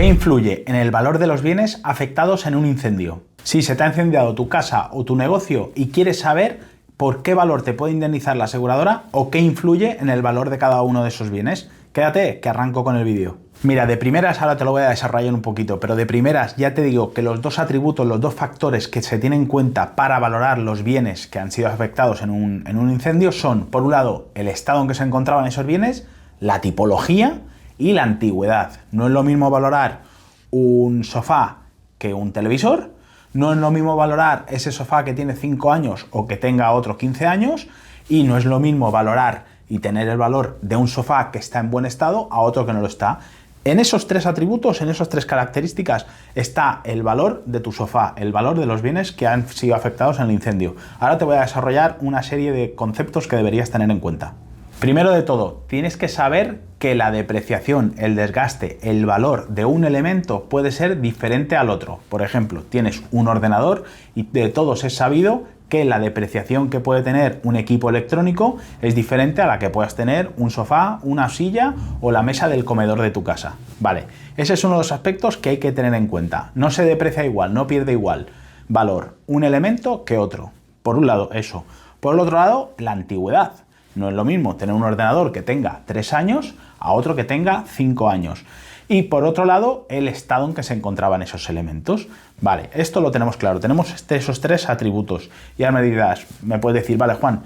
¿Qué influye en el valor de los bienes afectados en un incendio? Si se te ha incendiado tu casa o tu negocio y quieres saber por qué valor te puede indemnizar la aseguradora o qué influye en el valor de cada uno de esos bienes, quédate que arranco con el vídeo. Mira, de primeras, ahora te lo voy a desarrollar un poquito, pero de primeras ya te digo que los dos atributos, los dos factores que se tienen en cuenta para valorar los bienes que han sido afectados en un incendio son, por un lado, el estado en que se encontraban esos bienes, la tipología y la antigüedad. No es lo mismo valorar un sofá que un televisor, no es lo mismo valorar ese sofá que tiene 5 años o que tenga otros 15 años, y no es lo mismo valorar y tener el valor de un sofá que está en buen estado a otro que no lo está. En esos tres atributos, en esas tres características, está el valor de tu sofá, el valor de los bienes que han sido afectados en el incendio. Ahora te voy a desarrollar una serie de conceptos que deberías tener en cuenta. Primero de todo, tienes que saber que la depreciación, el desgaste, el valor de un elemento puede ser diferente al otro. Por ejemplo, tienes un ordenador y de todos es sabido que la depreciación que puede tener un equipo electrónico es diferente a la que puedas tener un sofá, una silla o la mesa del comedor de tu casa. Vale, ese es uno de los aspectos que hay que tener en cuenta. No se deprecia igual, no pierde igual valor un elemento que otro. Por un lado, eso. Por el otro lado, la antigüedad. No es lo mismo tener un ordenador que tenga 3 años a otro que tenga 5 años. Y por otro lado, el estado en que se encontraban esos elementos. Vale, esto lo tenemos claro. Tenemos esos tres atributos. Y ahora me puedes decir, vale, Juan,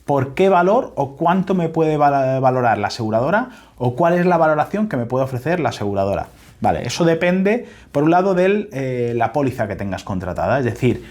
¿por qué valor o cuánto me puede valorar la aseguradora o cuál es la valoración que me puede ofrecer la aseguradora? Vale, eso depende, por un lado, de la póliza que tengas contratada. Es decir,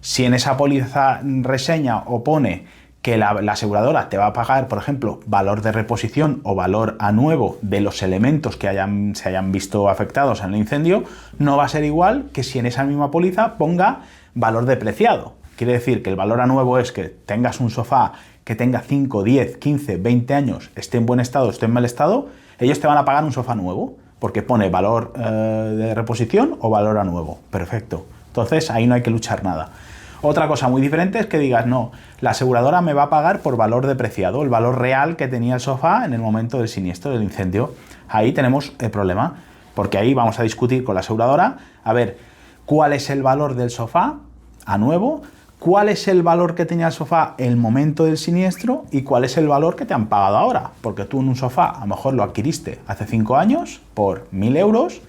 si en esa póliza reseña o pone que la aseguradora te va a pagar, por ejemplo, valor de reposición o valor a nuevo de los elementos que se hayan visto afectados en el incendio, no va a ser igual que si en esa misma póliza ponga valor depreciado. Quiere decir que el valor a nuevo es que tengas un sofá que tenga 5, 10, 15, 20 años, esté en buen estado, esté en mal estado, ellos te van a pagar un sofá nuevo, porque pone valor de reposición o valor a nuevo. Perfecto. Entonces ahí no hay que luchar nada. Otra cosa muy diferente es que digas, no, la aseguradora me va a pagar por valor depreciado, el valor real que tenía el sofá en el momento del siniestro, del incendio. Ahí tenemos el problema, porque ahí vamos a discutir con la aseguradora, a ver, cuál es el valor del sofá a nuevo, cuál es el valor que tenía el sofá en el momento del siniestro y cuál es el valor que te han pagado ahora. Porque tú en un sofá a lo mejor lo adquiriste hace 5 años por 1.000 euros,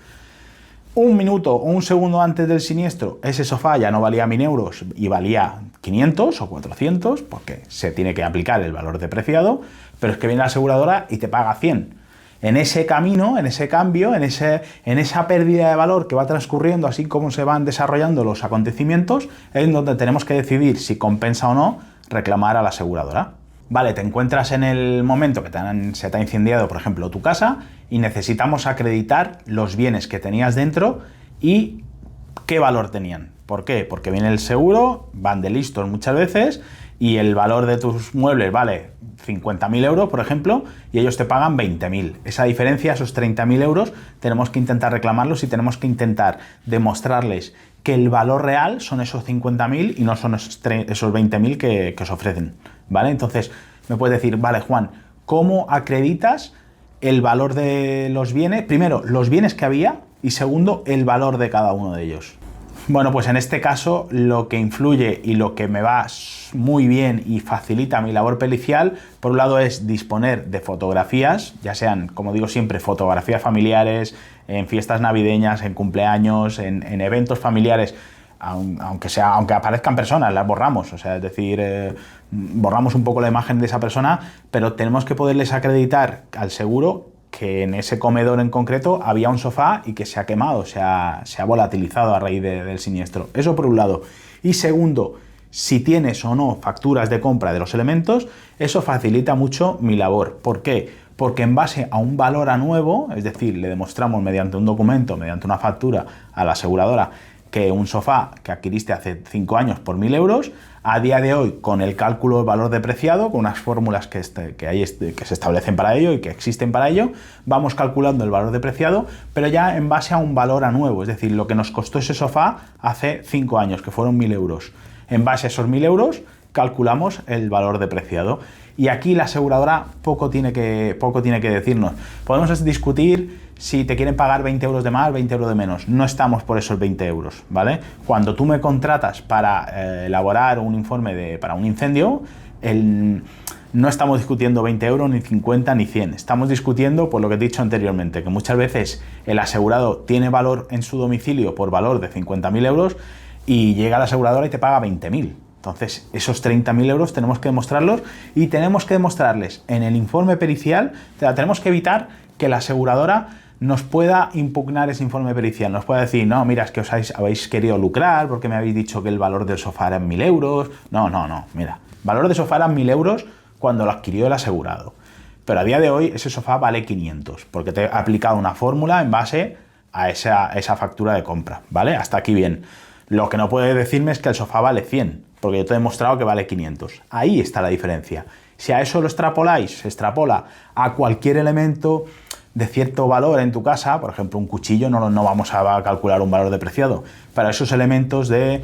un minuto o un segundo antes del siniestro, ese sofá ya no valía 1.000 euros y valía 500 o 400, porque se tiene que aplicar el valor depreciado, pero es que viene la aseguradora y te paga 100. En ese camino, en ese cambio, en esa pérdida de valor que va transcurriendo, así como se van desarrollando los acontecimientos, es donde tenemos que decidir si compensa o no reclamar a la aseguradora. Vale, te encuentras en el momento que se te ha incendiado, por ejemplo, tu casa y necesitamos acreditar los bienes que tenías dentro y qué valor tenían. ¿Por qué? Porque viene el seguro, van de listos muchas veces y el valor de tus muebles vale 50.000 euros, por ejemplo, y ellos te pagan 20.000. Esa diferencia, esos 30.000 euros, tenemos que intentar reclamarlos y tenemos que intentar demostrarles que el valor real son esos 50.000 y no son esos 20.000 que os ofrecen. ¿Vale? Entonces, me puedes decir, vale, Juan, ¿cómo acreditas el valor de los bienes? Primero, los bienes que había y segundo, el valor de cada uno de ellos. Bueno, pues en este caso lo que influye y lo que me va muy bien y facilita mi labor pericial, por un lado es disponer de fotografías, ya sean, como digo siempre, fotografías familiares, en fiestas navideñas, en cumpleaños, en eventos familiares, aunque aparezcan personas, las borramos, o sea, es decir, borramos un poco la imagen de esa persona, pero tenemos que poderles acreditar al seguro que en ese comedor en concreto había un sofá y que se ha quemado, se ha volatilizado a raíz del siniestro. Eso por un lado. Y segundo, si tienes o no facturas de compra de los elementos, eso facilita mucho mi labor. ¿Por qué? Porque en base a un valor a nuevo, es decir, le demostramos mediante un documento, mediante una factura a la aseguradora, que un sofá que adquiriste hace 5 años por 1.000 euros, a día de hoy, con el cálculo del valor depreciado, con unas fórmulas que se establecen para ello y que existen para ello, vamos calculando el valor depreciado, pero ya en base a un valor a nuevo, es decir, lo que nos costó ese sofá hace 5 años, que fueron 1.000 euros. En base a esos 1.000 euros, calculamos el valor depreciado. Y aquí la aseguradora poco tiene que decirnos. Podemos discutir si te quieren pagar 20 euros de más, 20 euros de menos. No estamos por esos 20 euros, ¿vale? Cuando tú me contratas para elaborar un informe para un incendio, no estamos discutiendo 20 euros, ni 50, ni 100. Estamos discutiendo por lo que te he dicho anteriormente, que muchas veces el asegurado tiene valor en su domicilio por valor de 50.000 euros y llega la aseguradora y te paga 20.000. Entonces, esos 30.000 euros tenemos que demostrarlos y tenemos que demostrarles en el informe pericial, tenemos que evitar que la aseguradora nos pueda impugnar ese informe pericial, nos pueda decir, no, mira, es que habéis querido lucrar porque me habéis dicho que el valor del sofá era 1.000 euros. No, mira, valor del sofá era 1.000 euros cuando lo adquirió el asegurado. Pero a día de hoy ese sofá vale 500, porque te he aplicado una fórmula en base a esa factura de compra, ¿vale? Hasta aquí bien. Lo que no puedes decirme es que el sofá vale 100, porque yo te he demostrado que vale 500. Ahí está la diferencia. Si a eso lo extrapoláis, se extrapola a cualquier elemento de cierto valor en tu casa, por ejemplo, un cuchillo, no vamos a calcular un valor depreciado. Para esos elementos de,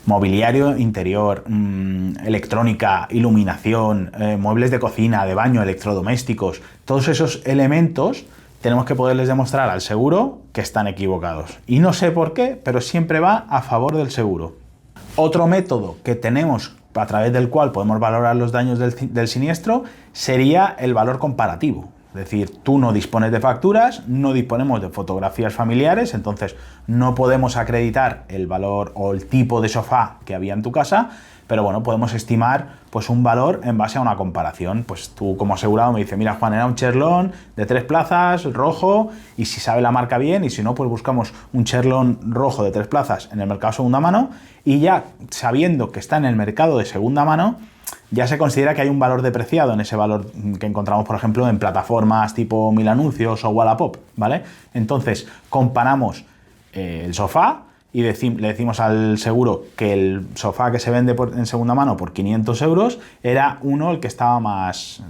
mobiliario interior, electrónica, iluminación, muebles de cocina, de baño, electrodomésticos, todos esos elementos tenemos que poderles demostrar al seguro que están equivocados. Y no sé por qué, pero siempre va a favor del seguro. Otro método que tenemos a través del cual podemos valorar los daños del siniestro sería el valor comparativo. Es decir, tú no dispones de facturas, no disponemos de fotografías familiares, entonces no podemos acreditar el valor o el tipo de sofá que había en tu casa, pero bueno, podemos estimar pues un valor en base a una comparación. Pues tú como asegurado me dices, mira Juan, era un Cherlon de 3 plazas, rojo, y si sabe la marca bien, y si no, pues buscamos un Cherlon rojo de 3 plazas en el mercado de segunda mano, y ya sabiendo que está en el mercado de segunda mano, ya se considera que hay un valor depreciado en ese valor que encontramos, por ejemplo, en plataformas tipo Mil Anuncios o Wallapop, ¿vale? Entonces, comparamos el sofá y le decimos al seguro que el sofá que se vende en segunda mano por 500 euros era el que estaba más,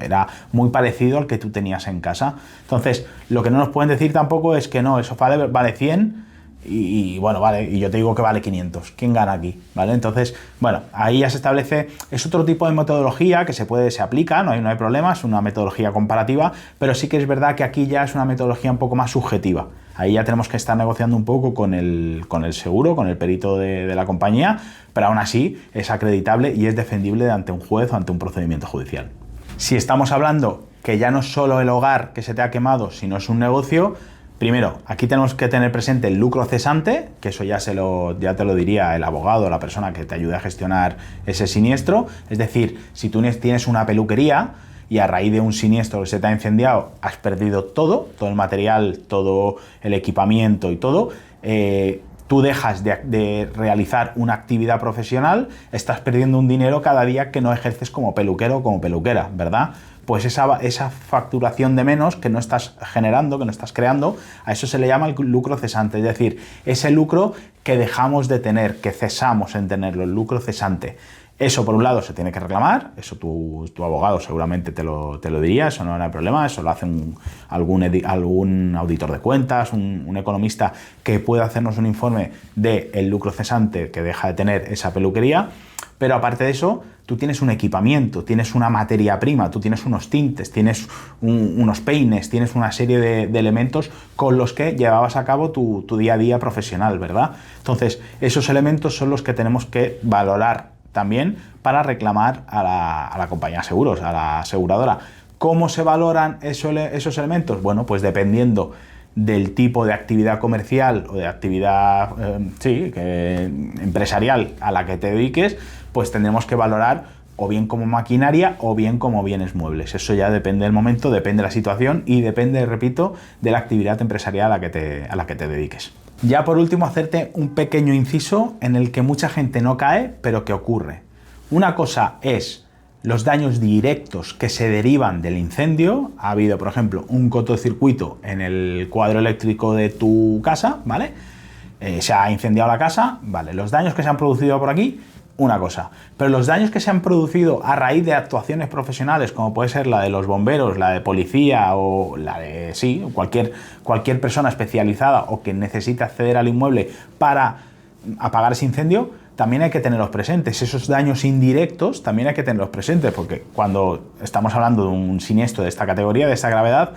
era muy parecido al que tú tenías en casa. Entonces, lo que no nos pueden decir tampoco es que no, el sofá vale 100 y yo te digo que vale 500. ¿Quién gana aquí? ¿Vale? Entonces, bueno, ahí ya se establece, es otro tipo de metodología que se aplica, no hay problema, es una metodología comparativa, pero sí que es verdad que aquí ya es una metodología un poco más subjetiva. Ahí ya tenemos que estar negociando un poco con el seguro, con el perito de la compañía, pero aún así es acreditable y es defendible ante un juez o ante un procedimiento judicial. Si estamos hablando que ya no es solo el hogar que se te ha quemado, sino es un negocio, primero, aquí tenemos que tener presente el lucro cesante, que eso ya te lo diría el abogado o la persona que te ayude a gestionar ese siniestro. Es decir, si tú tienes una peluquería y a raíz de un siniestro que se te ha incendiado has perdido todo el material, todo el equipamiento y todo, tú dejas de realizar una actividad profesional, estás perdiendo un dinero cada día que no ejerces como peluquero o como peluquera, ¿verdad? Pues esa facturación de menos que no estás generando, que no estás creando, a eso se le llama el lucro cesante, es decir, ese lucro que dejamos de tener, que cesamos en tenerlo, el lucro cesante. Eso por un lado se tiene que reclamar, eso tu abogado seguramente te lo diría, eso no hay problema, eso lo hace algún auditor de cuentas, un economista que puede hacernos un informe del lucro cesante que deja de tener esa peluquería. Pero aparte de eso, tú tienes un equipamiento, tienes una materia prima, tú tienes unos tintes, tienes unos peines, tienes una serie de elementos con los que llevabas a cabo tu día a día profesional, ¿verdad? Entonces, esos elementos son los que tenemos que valorar también para reclamar a la compañía de seguros, a la aseguradora. ¿Cómo se valoran esos elementos? Bueno, pues dependiendo del tipo de actividad comercial o de actividad empresarial a la que te dediques, pues tendremos que valorar o bien como maquinaria o bien como bienes muebles. Eso ya depende del momento, depende de la situación y depende, repito, de la actividad empresarial a la que te dediques. Ya por último, hacerte un pequeño inciso en el que mucha gente no cae, pero que ocurre. Una cosa es los daños directos que se derivan del incendio. Ha habido, por ejemplo, un cortocircuito en el cuadro eléctrico de tu casa, ¿vale? Se ha incendiado la casa, ¿vale? Los daños que se han producido por aquí, una cosa. Pero los daños que se han producido a raíz de actuaciones profesionales, como puede ser la de los bomberos, la de policía o la de, cualquier persona especializada o que necesite acceder al inmueble para apagar ese incendio, también hay que tenerlos presentes. Esos daños indirectos también hay que tenerlos presentes, porque cuando estamos hablando de un siniestro de esta categoría, de esta gravedad,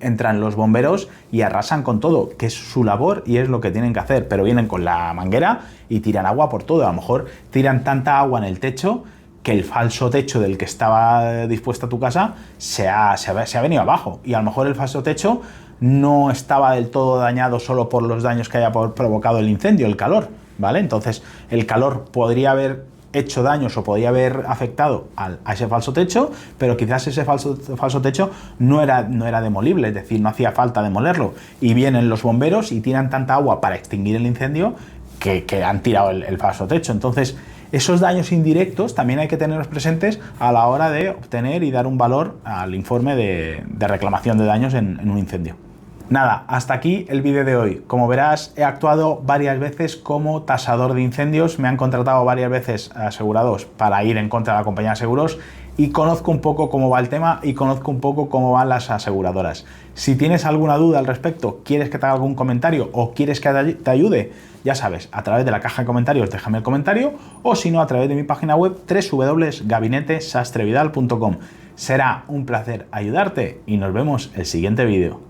entran los bomberos y arrasan con todo, que es su labor y es lo que tienen que hacer, pero vienen con la manguera y tiran agua por todo. A lo mejor tiran tanta agua en el techo que el falso techo del que estaba dispuesta tu casa se ha venido abajo, y a lo mejor el falso techo no estaba del todo dañado solo por los daños que haya provocado el incendio, el calor, ¿vale? Entonces el calor podría haber hecho daños o podría haber afectado a ese falso techo, pero quizás ese falso techo no era demolible, es decir, no hacía falta demolerlo, y vienen los bomberos y tiran tanta agua para extinguir el incendio que han tirado el falso techo. Entonces esos daños indirectos también hay que tenerlos presentes a la hora de obtener y dar un valor al informe de reclamación de daños en un incendio. Nada, hasta aquí el vídeo de hoy. Como verás, he actuado varias veces como tasador de incendios, me han contratado varias veces asegurados para ir en contra de la compañía de seguros, y conozco un poco cómo va el tema y conozco un poco cómo van las aseguradoras. Si tienes alguna duda al respecto, quieres que te haga algún comentario o quieres que te ayude, ya sabes, a través de la caja de comentarios déjame el comentario, o si no, a través de mi página web www.gabinetesastrevidal.com. Será un placer ayudarte y nos vemos en el siguiente vídeo.